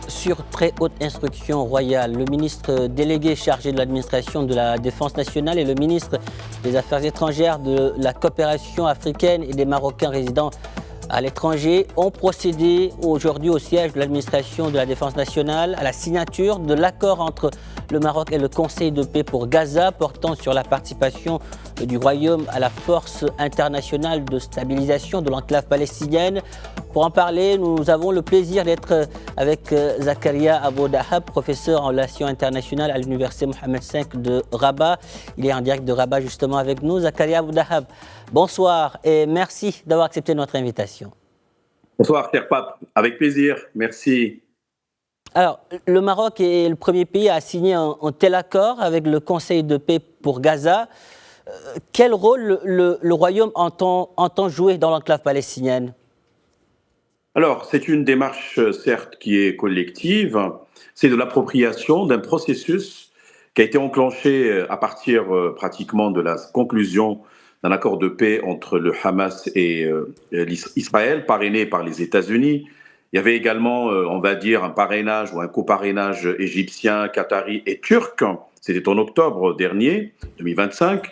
Sur très haute instruction royale, le ministre délégué chargé de l'administration de la Défense nationale et le ministre des Affaires étrangères, de la coopération africaine et des Marocains résidant à l'étranger ont procédé aujourd'hui au siège de l'administration de la Défense nationale à la signature de l'accord entre le Maroc et le Conseil de paix pour Gaza portant sur la participation du Royaume à la force internationale de stabilisation de l'enclave palestinienne. Pour en parler, nous avons le plaisir d'être avec Zakaria Abou Dahab, professeur en relations internationales à l'université Mohammed V de Rabat. Il est en direct de Rabat justement avec nous. Zakaria Abou Dahab, bonsoir et merci d'avoir accepté notre invitation. Bonsoir, cher Pape. Avec plaisir. Merci. Alors, le Maroc est le premier pays à signer un tel accord avec le Conseil de paix pour Gaza. Quel rôle le Royaume entend jouer dans l'enclave palestinienne ? Alors, c'est une démarche, certes, qui est collective. C'est de l'appropriation d'un processus qui a été enclenché à partir pratiquement de la conclusion d'un accord de paix entre le Hamas et Israël, parrainé par les États-Unis. Il y avait également, on va dire, un parrainage ou un coparrainage égyptien, qatari et turc. C'était en octobre dernier, 2025.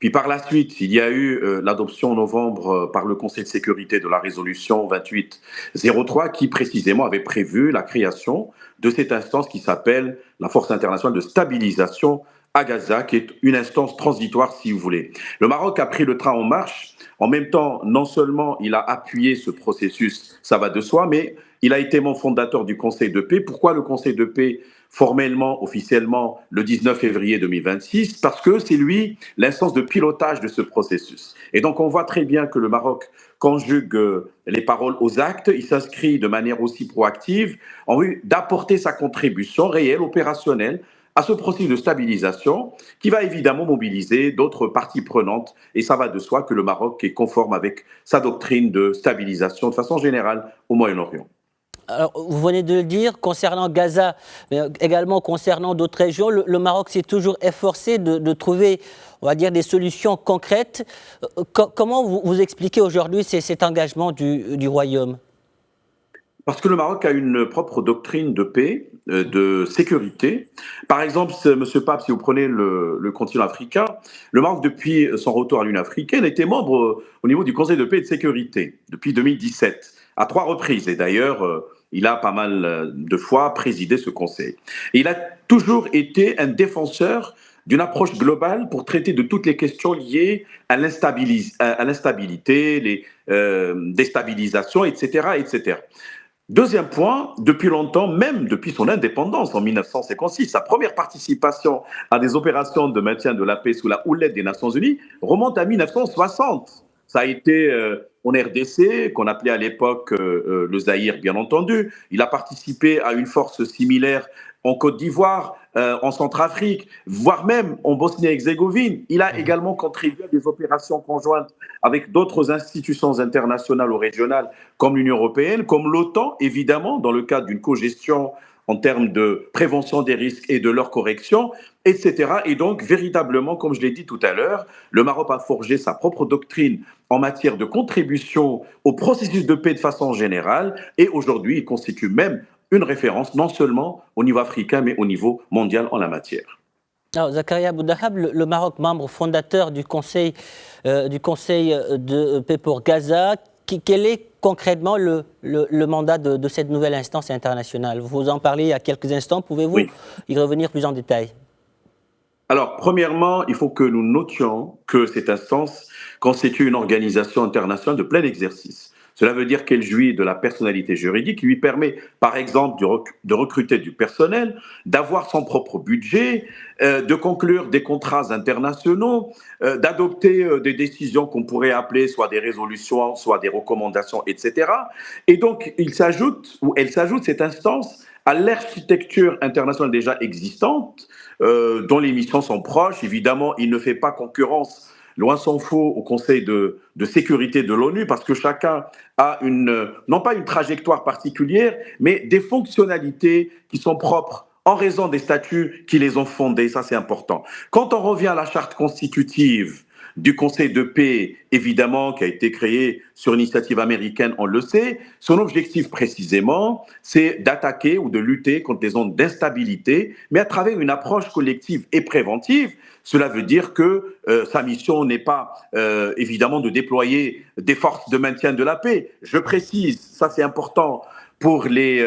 Puis par la suite, il y a eu l'adoption en novembre par le Conseil de sécurité de la résolution 2803 qui précisément avait prévu la création de cette instance qui s'appelle la Force internationale de stabilisation à Gaza, qui est une instance transitoire si vous voulez. Le Maroc a pris le train en marche. En même temps, non seulement il a appuyé ce processus, ça va de soi, mais il a été membre fondateur du Conseil de paix. Pourquoi le Conseil de paix formellement, officiellement, le 19 février 2026 ? Parce que c'est lui l'instance de pilotage de ce processus. Et donc on voit très bien que le Maroc conjugue les paroles aux actes, il s'inscrit de manière aussi proactive en vue d'apporter sa contribution réelle, opérationnelle, à ce processus de stabilisation qui va évidemment mobiliser d'autres parties prenantes. Et ça va de soi que le Maroc est conforme avec sa doctrine de stabilisation de façon générale au Moyen-Orient. Alors, vous venez de le dire, concernant Gaza, mais également concernant d'autres régions, le Maroc s'est toujours efforcé de trouver, on va dire, des solutions concrètes. Comment vous expliquez aujourd'hui cet engagement du Royaume ? Parce que le Maroc a une propre doctrine de paix, de sécurité. Par exemple, Monsieur Pape, si vous prenez le continent africain, le Maroc, depuis son retour à l'Union africaine, était membre au niveau du Conseil de paix et de sécurité depuis 2017, à 3 reprises. Et d'ailleurs, il a pas mal de fois présidé ce conseil. Et il a toujours été un défenseur d'une approche globale pour traiter de toutes les questions liées à l'instabilité, les déstabilisations, etc., etc. Deuxième point, depuis longtemps, même depuis son indépendance en 1956, sa première participation à des opérations de maintien de la paix sous la houlette des Nations Unies remonte à 1960. Ça a été en RDC, qu'on appelait à l'époque le Zaïre, bien entendu. Il a participé à une force similaire en Côte d'Ivoire, en Centrafrique, voire même en Bosnie-Herzégovine. Il a également contribué à des opérations conjointes avec d'autres institutions internationales ou régionales, comme l'Union européenne, comme l'OTAN, évidemment, dans le cadre d'une cogestion en termes de prévention des risques et de leur correction, etc. Et donc, véritablement, comme je l'ai dit tout à l'heure, le Maroc a forgé sa propre doctrine en matière de contribution au processus de paix de façon générale, et aujourd'hui, il constitue même une référence, non seulement au niveau africain, mais au niveau mondial en la matière. Alors, Zakaria Abou Dahab, le Maroc, membre fondateur du Conseil de paix pour Gaza, quel est concrètement le mandat de cette nouvelle instance internationale ? Vous en parlez il y a quelques instants, pouvez-vous y revenir plus en détail ? Alors, premièrement, il faut que nous notions que cette instance constitue une organisation internationale de plein exercice. Cela veut dire qu'elle jouit de la personnalité juridique qui lui permet, par exemple, de recruter du personnel, d'avoir son propre budget, de conclure des contrats internationaux, d'adopter des décisions qu'on pourrait appeler soit des résolutions, soit des recommandations, etc. Et donc, elle s'ajoute, cette instance, à l'architecture internationale déjà existante, dont les missions sont proches. Évidemment, il ne fait pas concurrence, loin s'en faut, au Conseil de sécurité de l'ONU, parce que chacun a non pas une trajectoire particulière, mais des fonctionnalités qui sont propres en raison des statuts qui les ont fondés. Ça, c'est important. Quand on revient à la charte constitutive du Conseil de paix, évidemment, qui a été créé sur initiative américaine, on le sait. Son objectif précisément, c'est d'attaquer ou de lutter contre les zones d'instabilité, mais à travers une approche collective et préventive. Cela veut dire que sa mission n'est pas évidemment de déployer des forces de maintien de la paix. Je précise, ça c'est important pour les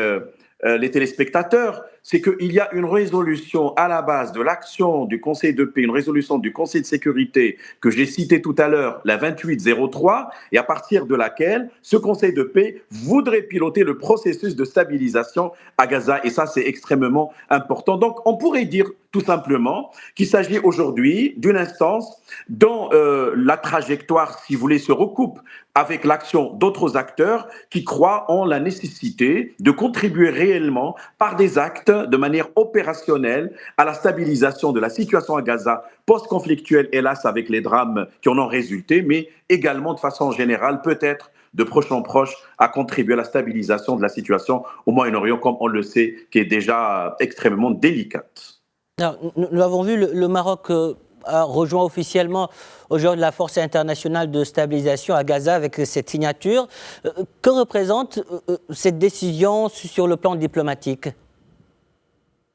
téléspectateurs, c'est qu'il y a une résolution à la base de l'action du Conseil de paix, une résolution du Conseil de sécurité que j'ai citée tout à l'heure, la 2803, et à partir de laquelle ce Conseil de paix voudrait piloter le processus de stabilisation à Gaza. Et ça, c'est extrêmement important. Donc, on pourrait dire tout simplement qu'il s'agit aujourd'hui d'une instance dont la trajectoire, si vous voulez, se recoupe avec l'action d'autres acteurs qui croient en la nécessité de contribuer réellement par des actes de manière opérationnelle à la stabilisation de la situation à Gaza post-conflictuelle, hélas, avec les drames qui en ont résulté, mais également de façon générale, peut-être de proche en proche, à contribuer à la stabilisation de la situation au Moyen-Orient, comme on le sait, qui est déjà extrêmement délicate. Alors, nous l'avons vu, le Maroc a rejoint officiellement aujourd'hui la Force internationale de stabilisation à Gaza avec cette signature. Que représente cette décision sur le plan diplomatique ?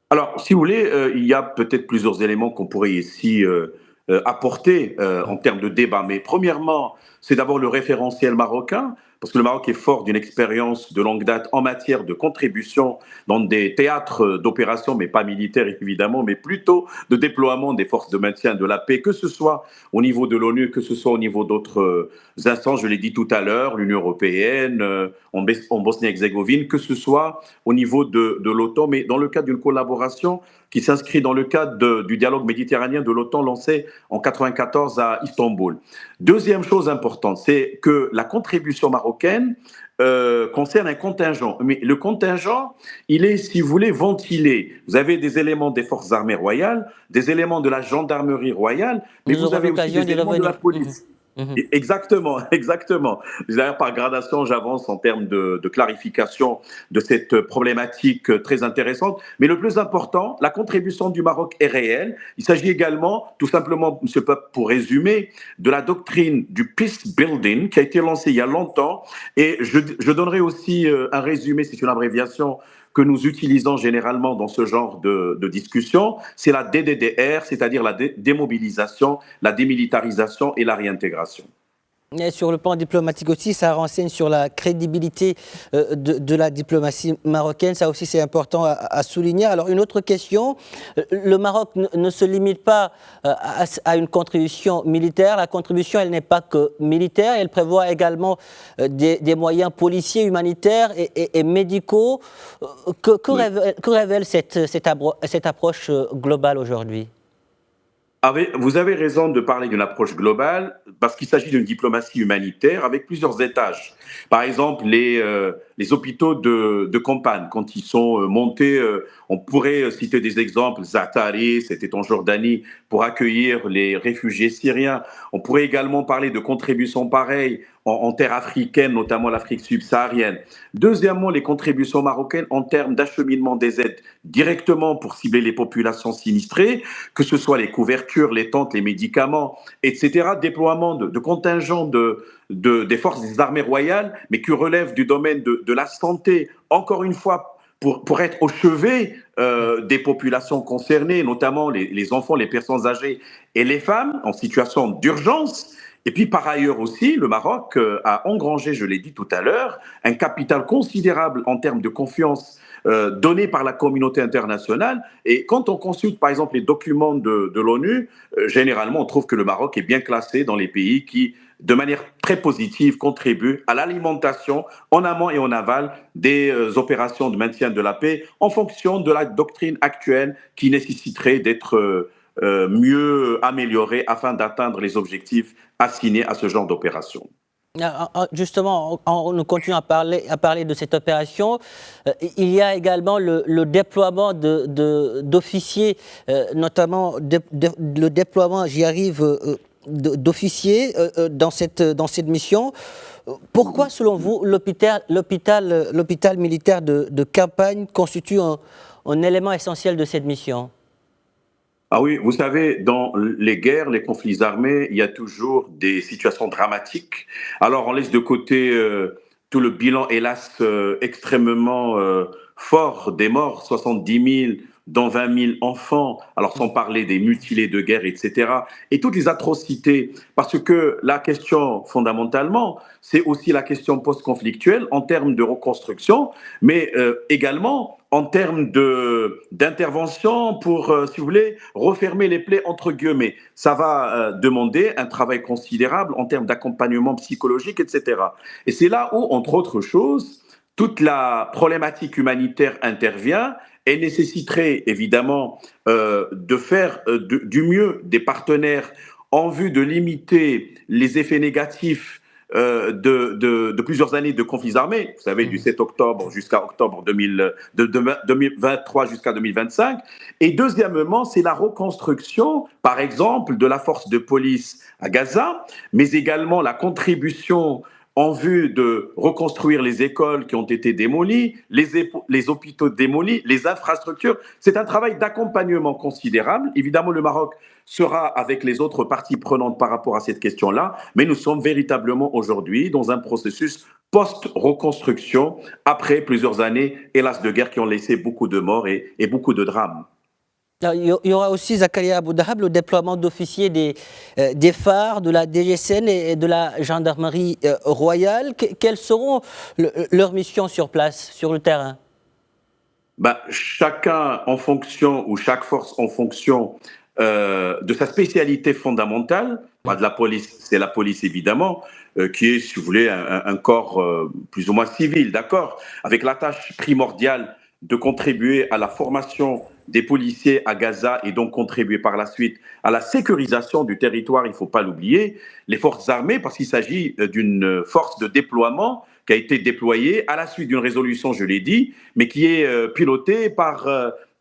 Alors, si vous voulez, il y a peut-être plusieurs éléments qu'on pourrait ici apporter en termes de débat. Mais premièrement, c'est d'abord le référentiel marocain, parce que le Maroc est fort d'une expérience de longue date en matière de contribution dans des théâtres d'opération, mais pas militaires évidemment, mais plutôt de déploiement des forces de maintien de la paix, que ce soit au niveau de l'ONU, que ce soit au niveau d'autres instances, je l'ai dit tout à l'heure, l'Union européenne, en Bosnie-Herzégovine, que ce soit au niveau de l'OTAN, mais dans le cadre d'une collaboration qui s'inscrit dans le cadre du dialogue méditerranéen de l'OTAN lancé en 1994 à Istanbul. Deuxième chose importante, c'est que la contribution marocaine concerne un contingent. Mais le contingent, il est, si vous voulez, ventilé. Vous avez des éléments des forces armées royales, des éléments de la gendarmerie royale, mais vous avez aussi des éléments de la police. Exactement, exactement. D'ailleurs, par gradation, j'avance en termes de clarification de cette problématique très intéressante. Mais le plus important, la contribution du Maroc est réelle. Il s'agit également, tout simplement, M. Pape, pour résumer, de la doctrine du peace building qui a été lancée il y a longtemps. Et je donnerai aussi un résumé, c'est une abréviation que nous utilisons généralement dans ce genre de discussion, c'est la DDDR, c'est-à-dire la démobilisation, la démilitarisation et la réintégration. Et sur le plan diplomatique aussi, ça renseigne sur la crédibilité de la diplomatie marocaine. Ça aussi, c'est important à souligner. Alors, une autre question. Le Maroc ne se limite pas à une contribution militaire. La contribution, elle n'est pas que militaire. Elle prévoit également des moyens policiers, humanitaires et médicaux. Que révèle cette approche globale aujourd'hui ? Vous avez raison de parler d'une approche globale parce qu'il s'agit d'une diplomatie humanitaire avec plusieurs étages. Par exemple, les hôpitaux de campagne, quand ils sont montés, on pourrait citer des exemples. Zaatari, c'était en Jordanie, pour accueillir les réfugiés syriens. On pourrait également parler de contributions pareilles en terre africaine, notamment l'Afrique subsaharienne. Deuxièmement, les contributions marocaines en termes d'acheminement des aides directement pour cibler les populations sinistrées, que ce soit les couvertures, les tentes, les médicaments, etc. Déploiement de contingents des forces des armées royales, mais qui relèvent du domaine de la santé, encore une fois, pour être au chevet des populations concernées, notamment les enfants, les personnes âgées et les femmes en situation d'urgence. Et puis par ailleurs aussi, le Maroc a engrangé, je l'ai dit tout à l'heure, un capital considérable en termes de confiance donné par la communauté internationale. Et quand on consulte par exemple les documents de l'ONU, généralement on trouve que le Maroc est bien classé dans les pays qui, de manière très positive, contribuent à l'alimentation en amont et en aval des opérations de maintien de la paix en fonction de la doctrine actuelle qui nécessiterait d'être mieux améliorée afin d'atteindre les objectifs assignés à ce genre d'opération. Justement, nous continuons à parler de cette opération. Il y a également le déploiement d'officiers, notamment le déploiement, j'y arrive, d'officiers dans cette mission. Pourquoi, selon vous, l'hôpital militaire de campagne constitue un élément essentiel de cette mission ? Ah oui, vous savez, dans les guerres, les conflits armés, il y a toujours des situations dramatiques. Alors, on laisse de côté tout le bilan, hélas, extrêmement fort des morts, 70 000, dont 20 000 enfants, alors sans parler des mutilés de guerre, etc. Et toutes les atrocités, parce que la question, fondamentalement, c'est aussi la question post-conflictuelle en termes de reconstruction, mais également en termes d'intervention pour, si vous voulez, refermer les plaies entre guillemets. Ça va demander un travail considérable en termes d'accompagnement psychologique, etc. Et c'est là où, entre autres choses, toute la problématique humanitaire intervient et nécessiterait évidemment de faire du mieux des partenaires en vue de limiter les effets négatifs de plusieurs années de conflits armés, vous savez, du 7 octobre jusqu'à octobre 2023 jusqu'à 2025. Et deuxièmement, c'est la reconstruction, par exemple, de la force de police à Gaza, mais également la contribution en vue de reconstruire les écoles qui ont été démolies, les hôpitaux démolis, les infrastructures. C'est un travail d'accompagnement considérable. Évidemment, le Maroc sera avec les autres parties prenantes par rapport à cette question-là, mais nous sommes véritablement aujourd'hui dans un processus post-reconstruction, après plusieurs années, hélas, de guerre qui ont laissé beaucoup de morts et beaucoup de drames. Alors, il y aura aussi, Zakaria Aboudahab, le déploiement d'officiers des phares, de la DGSN et de la gendarmerie royale. Quelles seront leurs missions sur place, sur le terrain? Chacun en fonction, ou chaque force en fonction de sa spécialité fondamentale. De la police, c'est la police évidemment, qui est, si vous voulez, un corps plus ou moins civil, d'accord, avec la tâche primordiale de contribuer à la formation des policiers à Gaza et donc contribuer par la suite à la sécurisation du territoire, il ne faut pas l'oublier, les forces armées, parce qu'il s'agit d'une force de déploiement qui a été déployée à la suite d'une résolution, je l'ai dit, mais qui est pilotée par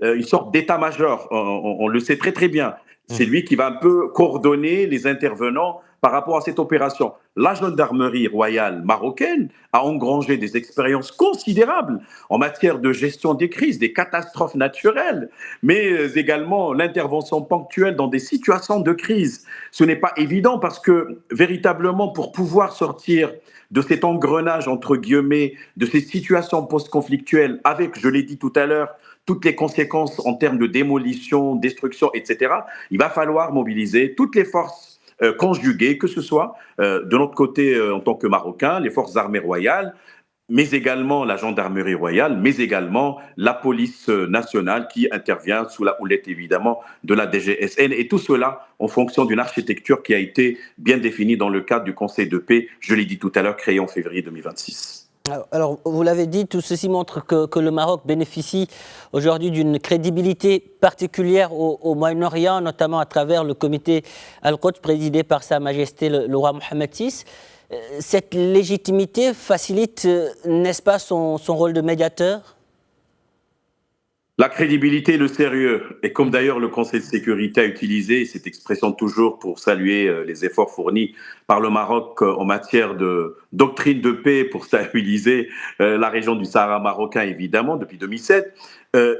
une sorte d'état-major. On le sait très très bien. C'est lui qui va un peu coordonner les intervenants par rapport à cette opération. La gendarmerie royale marocaine a engrangé des expériences considérables en matière de gestion des crises, des catastrophes naturelles, mais également l'intervention ponctuelle dans des situations de crise. Ce n'est pas évident parce que véritablement pour pouvoir sortir de cet engrenage, entre guillemets, de ces situations post-conflictuelles avec, je l'ai dit tout à l'heure, toutes les conséquences en termes de démolition, destruction, etc., il va falloir mobiliser toutes les forces conjuguées, que ce soit de notre côté en tant que Marocains, les forces armées royales, mais également la gendarmerie royale, mais également la police nationale qui intervient sous la houlette évidemment de la DGSN. Et tout cela en fonction d'une architecture qui a été bien définie dans le cadre du Conseil de paix, je l'ai dit tout à l'heure, créé en février 2026. Alors, vous l'avez dit, tout ceci montre que le Maroc bénéficie aujourd'hui d'une crédibilité particulière au Moyen-Orient, notamment à travers le comité Al-Quds présidé par Sa Majesté le roi Mohammed VI. Cette légitimité facilite, n'est-ce pas, son rôle de médiateur? La crédibilité et le sérieux, et comme d'ailleurs le Conseil de sécurité a utilisé cette expression toujours pour saluer les efforts fournis par le Maroc en matière de doctrine de paix pour stabiliser la région du Sahara marocain, évidemment, depuis 2007,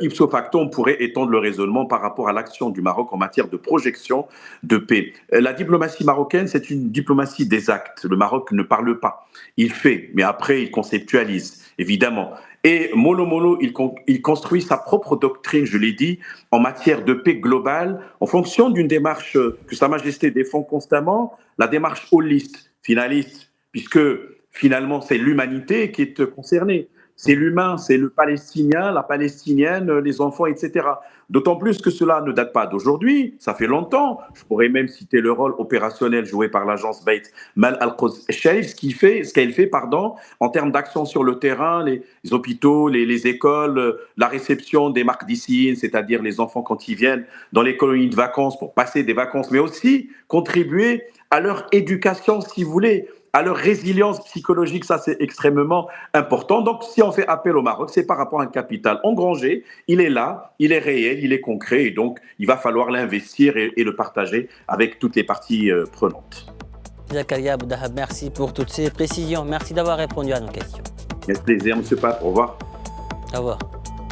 ipso facto, on pourrait étendre le raisonnement par rapport à l'action du Maroc en matière de projection de paix. La diplomatie marocaine, c'est une diplomatie des actes. Le Maroc ne parle pas, il fait, mais après il conceptualise, évidemment. Et mollo mollo, il construit sa propre doctrine, je l'ai dit, en matière de paix globale, en fonction d'une démarche que Sa Majesté défend constamment, la démarche holiste, finaliste, puisque finalement c'est l'humanité qui est concernée. C'est l'humain, c'est le Palestinien, la Palestinienne, les enfants, etc. D'autant plus que cela ne date pas d'aujourd'hui, ça fait longtemps. Je pourrais même citer le rôle opérationnel joué par l'agence Beit Mal Al-Quds Sharif, ce qu'elle fait, en termes d'action sur le terrain, les hôpitaux, les écoles, la réception des markdissines, c'est-à-dire les enfants quand ils viennent dans les colonies de vacances pour passer des vacances, mais aussi contribuer à leur éducation, si vous voulez, à leur résilience psychologique, ça c'est extrêmement important. Donc si on fait appel au Maroc, c'est par rapport à un capital engrangé, il est là, il est réel, il est concret, et donc il va falloir l'investir et le partager avec toutes les parties prenantes. Zakaria Aboudahab, merci pour toutes ces précisions, merci d'avoir répondu à nos questions. Avec plaisir, M. Pape, au revoir. Au revoir.